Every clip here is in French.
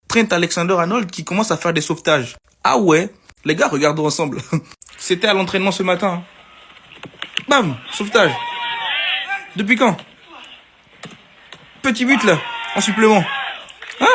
Trent Alexander-Arnold qui commence à faire des sauvetages. Ah ouais, les gars, regardons ensemble. C'était à l'entraînement ce matin. Bam, sauvetage. Depuis quand? Petit but là, en supplément. Hein?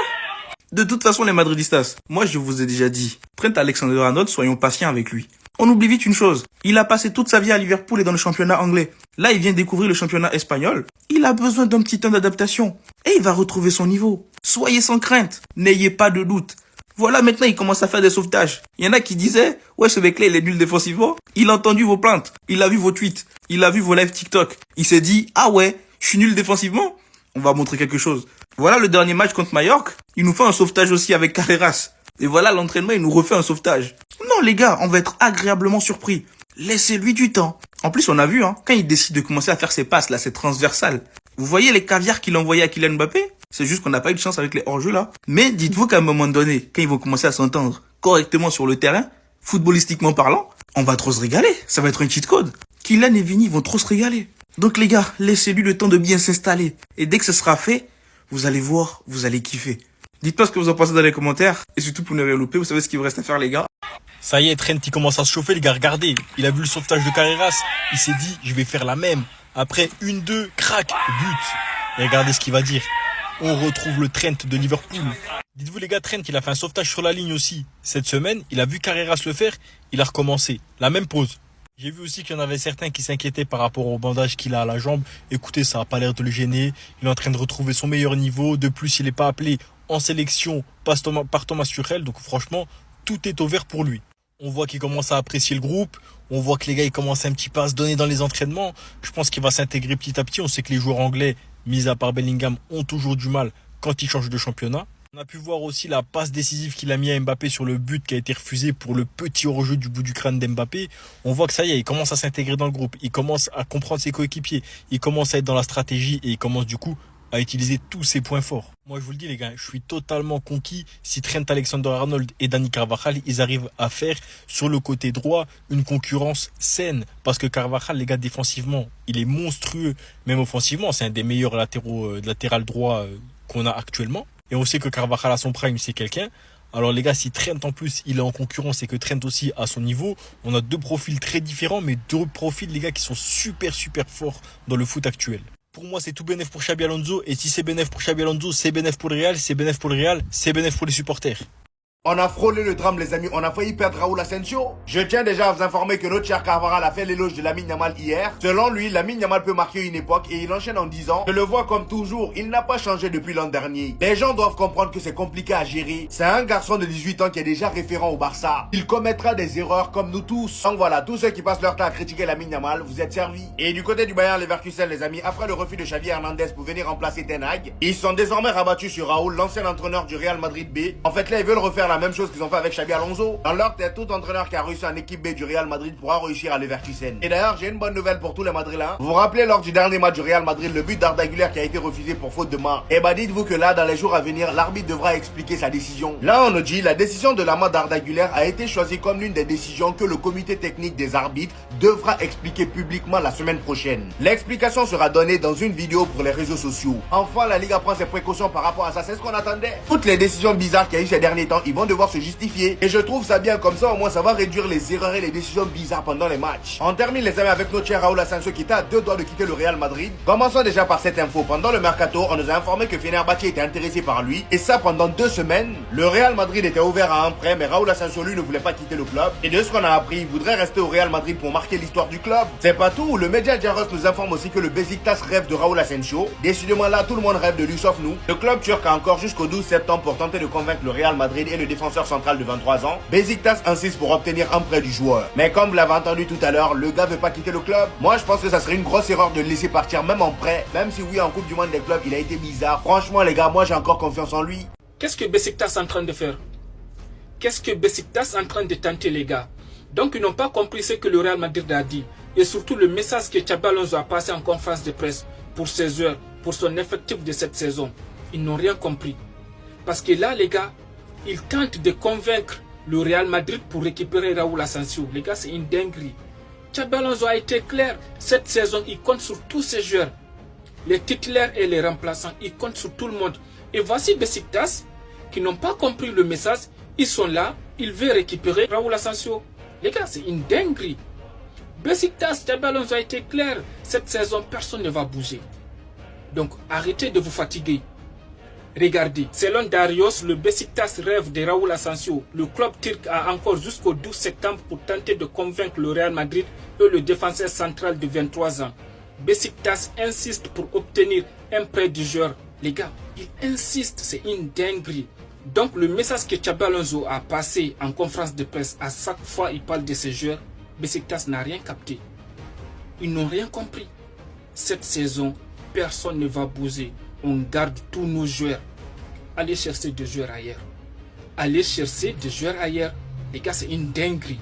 De toute façon, les Madridistas, moi je vous ai déjà dit, Trent Alexander-Arnold, soyons patients avec lui. On oublie vite une chose, il a passé toute sa vie à Liverpool et dans le championnat anglais. Là, il vient découvrir le championnat espagnol. Il a besoin d'un petit temps d'adaptation. Et il va retrouver son niveau. Soyez sans crainte, n'ayez pas de doute. Voilà, maintenant, il commence à faire des sauvetages. Il y en a qui disaient, ouais, ce mec-là, il est nul défensivement. Il a entendu vos plaintes. Il a vu vos tweets. Il a vu vos lives TikTok. Il s'est dit, ah ouais, je suis nul défensivement. On va montrer quelque chose. Voilà le dernier match contre Mallorca. Il nous fait un sauvetage aussi avec Carreras. Et voilà l'entraînement, il nous refait un sauvetage. Non, les gars, on va être agréablement surpris. Laissez-lui du temps. En plus, on a vu, quand il décide de commencer à faire ses passes, là, c'est transversal. Vous voyez les caviars qu'il a envoyés à Kylian Mbappé? C'est juste qu'on n'a pas eu de chance avec les hors-jeux, là. Mais dites-vous qu'à un moment donné, quand ils vont commencer à s'entendre correctement sur le terrain, footballistiquement parlant, on va trop se régaler. Ça va être un cheat code. Kylian et Vini vont trop se régaler. Donc les gars, laissez-lui le temps de bien s'installer. Et dès que ce sera fait, vous allez voir, vous allez kiffer. Dites-moi ce que vous en pensez dans les commentaires. Et surtout pour ne rien louper, vous savez ce qu'il vous reste à faire les gars. Ça y est, Trent, il commence à se chauffer, les gars, regardez. Il a vu le sauvetage de Carreras. Il s'est dit, je vais faire la même. Après, 1-2, crac, but. Et regardez ce qu'il va dire. On retrouve le Trent de Liverpool. Dites-vous les gars, Trent, il a fait un sauvetage sur la ligne aussi. Cette semaine, il a vu Carreras le faire, il a recommencé. La même pause. J'ai vu aussi qu'il y en avait certains qui s'inquiétaient par rapport au bandage qu'il a à la jambe. Écoutez, ça n'a pas l'air de le gêner. Il est en train de retrouver son meilleur niveau. De plus, il n'est pas appelé en sélection par Thomas Tuchel. Donc franchement, tout est au vert pour lui. On voit qu'il commence à apprécier le groupe. On voit que les gars, ils commencent un petit peu à se donner dans les entraînements. Je pense qu'il va s'intégrer petit à petit. On sait que les joueurs anglais, mis à part Bellingham, ont toujours du mal quand ils changent de championnat. On a pu voir aussi la passe décisive qu'il a mis à Mbappé sur le but qui a été refusé pour le petit hors-jeu du bout du crâne d'Mbappé. On voit que ça y est, il commence à s'intégrer dans le groupe. Il commence à comprendre ses coéquipiers. Il commence à être dans la stratégie et il commence du coup à utiliser tous ses points forts. Moi, je vous le dis, les gars, je suis totalement conquis si Trent Alexander-Arnold et Dani Carvajal, ils arrivent à faire sur le côté droit une concurrence saine. Parce que Carvajal, les gars, défensivement, il est monstrueux. Même offensivement, c'est un des meilleurs latéral droit qu'on a actuellement. Et on sait que Carvajal à son prime, c'est quelqu'un. Alors les gars, si Trent en plus, il est en concurrence et que Trent aussi à son niveau, on a deux profils très différents, mais deux profils, les gars, qui sont super forts dans le foot actuel. Pour moi, c'est tout bénef pour Xabi Alonso. Et si c'est bénef pour Xabi Alonso, c'est bénef pour le Real. C'est bénef pour le Real, c'est bénef pour les supporters. On a frôlé le drame, les amis. On a failli perdre Raúl Asensio. Je tiens déjà à vous informer que notre cher Carvajal a fait l'éloge de Lamine Yamal hier. Selon lui, Lamine Yamal peut marquer une époque et il enchaîne en disant: je le vois comme toujours, il n'a pas changé depuis l'an dernier. Les gens doivent comprendre que c'est compliqué à gérer. C'est un garçon de 18 ans qui est déjà référent au Barça. Il commettra des erreurs comme nous tous. Donc voilà, tous ceux qui passent leur temps à critiquer Lamine Yamal, vous êtes servis. Et du côté du Bayern Leverkusen, les amis, après le refus de Xavi Hernandez pour venir remplacer Ten Hag, ils sont désormais rabattus sur Raúl, l'ancien entraîneur du Real Madrid B. En fait, là, ils veulent refaire la même chose qu'ils ont fait avec Xabi Alonso. Dans leur tête, tout entraîneur qui a réussi en équipe B du Real Madrid pourra réussir à Leverkusen. Et d'ailleurs, j'ai une bonne nouvelle pour tous les Madrilènes. Vous vous rappelez lors du dernier match du Real Madrid, le but d'Arda Güler qui a été refusé pour faute de main. Et bah dites-vous que là, dans les jours à venir, l'arbitre devra expliquer sa décision. Là, on nous dit, la décision de la main d'Arda Güler a été choisie comme l'une des décisions que le comité technique des arbitres devra expliquer publiquement la semaine prochaine. L'explication sera donnée dans une vidéo pour les réseaux sociaux. Enfin, la Liga prend ses précautions par rapport à ça, c'est ce qu'on attendait. Toutes les décisions bizarres qu'il y a eu ces derniers temps, ils vont devoir se justifier. Et je trouve ça bien comme ça, au moins ça va réduire les erreurs et les décisions bizarres pendant les matchs. On termine les amis avec notre cher Raúl Asensio qui était à 2 doigts de quitter le Real Madrid. Commençons déjà par cette info. Pendant le mercato, on nous a informé que Fenerbahçe était intéressé par lui. Et ça pendant 2 semaines. Le Real Madrid était ouvert à un prêt, mais Raúl Asensio lui ne voulait pas quitter le club. Et de ce qu'on a appris, il voudrait rester au Real Madrid pour marquer l'histoire du club. C'est pas tout, le média Diaros nous informe aussi que le Besiktas rêve de Raúl Asensio. Décidément là, tout le monde rêve de lui sauf nous. Le club turc a encore jusqu'au 12 septembre pour tenter de convaincre le Real Madrid et le défenseur central de 23 ans. Besiktas insiste pour obtenir un prêt du joueur. Mais comme vous l'avez entendu tout à l'heure, le gars veut pas quitter le club. Moi, je pense que ça serait une grosse erreur de le laisser partir même en prêt. Même si oui, en Coupe du Monde des clubs, il a été bizarre. Franchement, les gars, moi j'ai encore confiance en lui. Qu'est-ce que Besiktas est en train de faire? Qu'est-ce que Besiktas est en train de tenter, les gars? Donc, ils n'ont pas compris ce que le Real Madrid a dit. Et surtout, le message que Xabi Alonso a passé en conférence de presse pour ses heures, pour son effectif de cette saison. Ils n'ont rien compris. Parce que là, les gars, ils tentent de convaincre le Real Madrid pour récupérer Raúl Asensio. Les gars, c'est une dinguerie. Xabi Alonso a été clair. Cette saison, il compte sur tous ses joueurs. Les titulaires et les remplaçants, il compte sur tout le monde. Et voici Besiktas qui n'ont pas compris le message, ils sont là, ils veulent récupérer Raúl Asensio. Les gars, c'est une dinguerie. Besiktas, Xabi Alonso a été clair. Cette saison, personne ne va bouger. Donc, arrêtez de vous fatiguer. Regardez, selon Darius, le Besiktas rêve de Raúl Asensio. Le club turc a encore jusqu'au 12 septembre pour tenter de convaincre le Real Madrid et le défenseur central de 23 ans. Besiktas insiste pour obtenir un prêt du joueur. Les gars, il insiste, c'est une dinguerie. Donc le message que Xabi Alonso a passé en conférence de presse, à chaque fois il parle de ses joueurs, Besiktas n'a rien capté. Ils n'ont rien compris. Cette saison, personne ne va bouger. On garde tous nos joueurs. Allez chercher des joueurs ailleurs. Allez chercher des joueurs ailleurs. Les gars, c'est une dinguerie.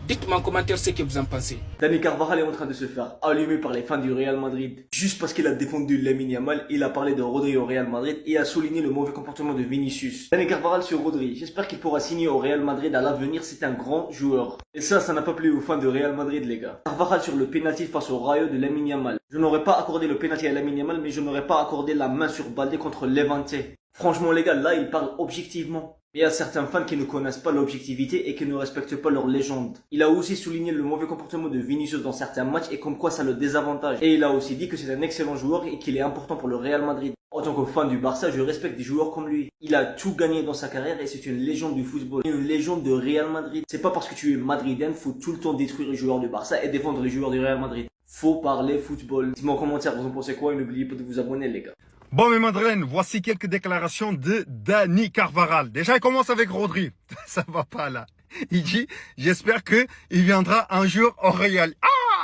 Dites-moi en commentaire ce que vous en pensez. Dani Carvajal est en train de se faire allumer par les fans du Real Madrid. Juste parce qu'il a défendu Lamine Yamal, il a parlé de Rodri au Real Madrid et a souligné le mauvais comportement de Vinicius. Dani Carvajal sur Rodri. J'espère qu'il pourra signer au Real Madrid à l'avenir, c'est un grand joueur. Et ça n'a pas plu aux fans de Real Madrid, les gars. Carvajal sur le penalty face au Rayo de Lamine Yamal. Je n'aurais pas accordé le penalty à Lamine Yamal, mais je n'aurais pas accordé la main sur Baldé contre Levante. Franchement, les gars, là, il parle objectivement. Il y a certains fans qui ne connaissent pas l'objectivité et qui ne respectent pas leur légende. Il a aussi souligné le mauvais comportement de Vinicius dans certains matchs et comme quoi ça le désavantage. Et il a aussi dit que c'est un excellent joueur et qu'il est important pour le Real Madrid. En tant que fan du Barça, je respecte des joueurs comme lui. Il a tout gagné dans sa carrière et c'est une légende du football. Une légende de Real Madrid. C'est pas parce que tu es madrilène, faut tout le temps détruire les joueurs du Barça et défendre les joueurs du Real Madrid. Faut parler football. Dites-moi en commentaire, vous en pensez quoi et n'oubliez pas de vous abonner, les gars. Bon, mes madeleines, voici quelques déclarations de Dani Carvajal. Déjà, il commence avec Rodri. Ça va pas, là. Il dit, j'espère que il viendra un jour au Real.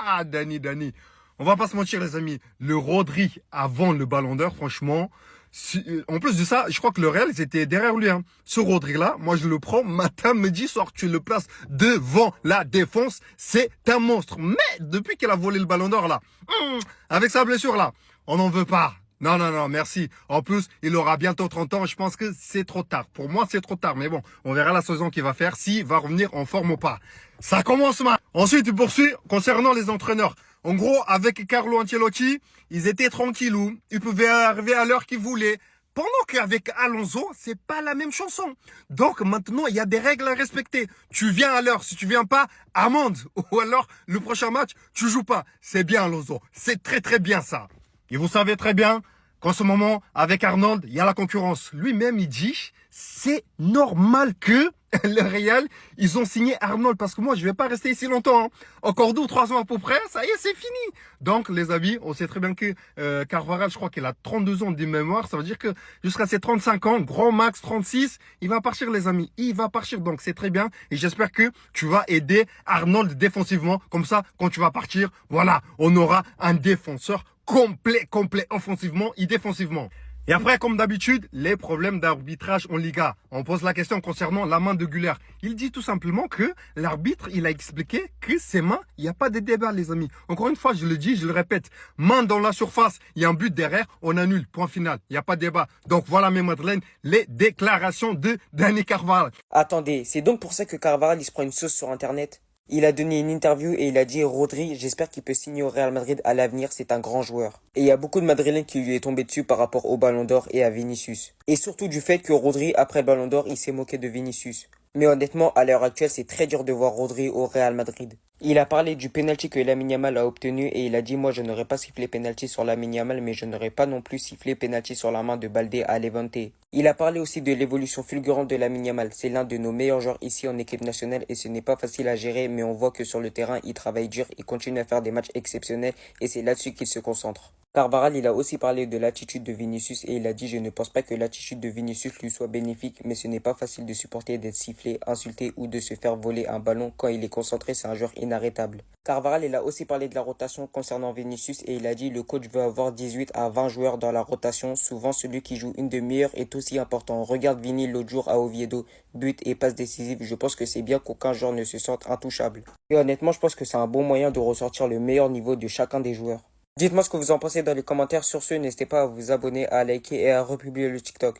Ah, Dani. On va pas se mentir, les amis. Le Rodri avant le Ballon d'Or, franchement. En plus de ça, je crois que le Real, ils étaient derrière lui. Hein. Ce Rodri-là, moi, je le prends matin, midi, soir. Tu le places devant la défense. C'est un monstre. Mais, depuis qu'il a volé le Ballon d'Or, là, avec sa blessure, là, on n'en veut pas. Non, merci. En plus, il aura bientôt 30 ans. Je pense que c'est trop tard. Pour moi, c'est trop tard. Mais bon, on verra la saison qu'il va faire, s'il va revenir en forme ou pas. Ça commence mal. Ensuite, il poursuit concernant les entraîneurs. En gros, avec Carlo Ancelotti, ils étaient tranquillous. Ils pouvaient arriver à l'heure qu'ils voulaient. Pendant qu'avec Alonso, c'est pas la même chanson. Donc maintenant, il y a des règles à respecter. Tu viens à l'heure. Si tu viens pas, amende. Ou alors, le prochain match, tu joues pas. C'est bien, Alonso. C'est très bien ça. Et vous savez très bien qu'en ce moment, avec Arnold, il y a la concurrence. Lui-même, il dit, c'est normal que le Real, ils ont signé Arnold. Parce que moi, je vais pas rester ici longtemps. Hein. Encore 2 ou 3 ans à peu près, ça y est, c'est fini. Donc, les amis, on sait très bien que Carvajal, je crois qu'il a 32 ans de mémoire. Ça veut dire que jusqu'à ses 35 ans, grand max 36, il va partir, les amis. Il va partir. Donc, c'est très bien. Et j'espère que tu vas aider Arnold défensivement. Comme ça, quand tu vas partir, voilà, on aura un défenseur complet, offensivement et défensivement. Et après, comme d'habitude, les problèmes d'arbitrage en Liga. On pose la question concernant la main de Güler. Il dit tout simplement que l'arbitre, il a expliqué que ces mains, il n'y a pas de débat, les amis. Encore une fois, je le dis, je le répète. Main dans la surface, il y a un but derrière, on annule. Point final. Il n'y a pas de débat. Donc voilà, mes madeleines, les déclarations de Dani Carvajal. Attendez, c'est donc pour ça que Carvajal, il se prend une sauce sur Internet? Il a donné une interview et il a dit « Rodri, j'espère qu'il peut signer au Real Madrid à l'avenir, c'est un grand joueur. » Et il y a beaucoup de Madrilènes qui lui est tombé dessus par rapport au Ballon d'Or et à Vinicius. Et surtout du fait que Rodri, après le Ballon d'Or, il s'est moqué de Vinicius. Mais honnêtement, à l'heure actuelle, c'est très dur de voir Rodri au Real Madrid. Il a parlé du penalty que Lamine Yamal a obtenu et il a dit « Moi, je n'aurais pas sifflé penalty sur Lamine Yamal, mais je n'aurais pas non plus sifflé penalty sur la main de Baldé à Levante. » Il a parlé aussi de l'évolution fulgurante de Lamine Yamal. C'est l'un de nos meilleurs joueurs ici en équipe nationale et ce n'est pas facile à gérer, mais on voit que sur le terrain, il travaille dur, il continue à faire des matchs exceptionnels et c'est là-dessus qu'il se concentre. Carvajal, il a aussi parlé de l'attitude de Vinicius et il a dit « Je ne pense pas que l'attitude de Vinicius lui soit bénéfique, mais ce n'est pas facile de supporter d'être sifflé, insulté ou de se faire voler un ballon. Quand il est concentré, c'est un joueur inarrêtable. » Carvajal, il a aussi parlé de la rotation concernant Vinicius et il a dit « Le coach veut avoir 18 à 20 joueurs dans la rotation. Souvent, celui qui joue une demi-heure est aussi important. Regarde Vini l'autre jour à Oviedo, but et passe décisive. Je pense que c'est bien qu'aucun joueur ne se sente intouchable. » Et honnêtement, je pense que c'est un bon moyen de ressortir le meilleur niveau de chacun des joueurs. Dites-moi ce que vous en pensez dans les commentaires. Sur ce, n'hésitez pas à vous abonner, à liker et à republier le TikTok.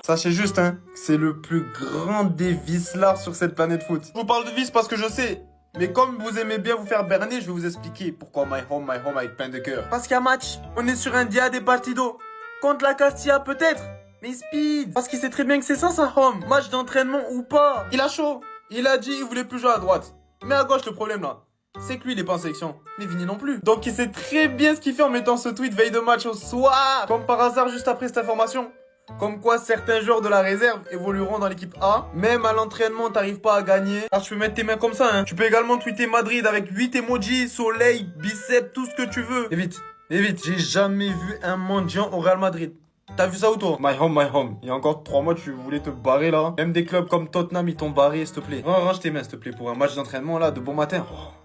Ça, Sachez juste, hein, que c'est le plus grand des vices-là sur cette planète foot. Je vous parle de vices parce que je sais. Mais comme vous aimez bien vous faire berner, je vais vous expliquer pourquoi my home avec plein de cœur. Parce qu'il y a match, on est sur un dia des partidos. Contre la Castilla peut-être, mais speed. Parce qu'il sait très bien que c'est ça sa home. Match d'entraînement ou pas. Il a chaud. Il a dit il voulait plus jouer à droite. Mais à gauche le problème là, c'est que lui il est pas en sélection. Mais Vini non plus. Donc il sait très bien ce qu'il fait en mettant ce tweet veille de match au soir. Comme par hasard juste après cette information. Comme quoi certains joueurs de la réserve évolueront dans l'équipe A. Même à l'entraînement t'arrives pas à gagner. Alors tu peux mettre tes mains comme ça hein. Tu peux également tweeter Madrid avec 8 emojis, soleil, biceps, tout ce que tu veux. Et vite, j'ai jamais vu un mendiant au Real Madrid. T'as vu ça où toi? My home. Il y a encore 3 mois tu voulais te barrer là. Même des clubs comme Tottenham ils t'ont barré s'il te plaît. Range tes mains s'il te plaît pour un match d'entraînement là de bon matin. Oh.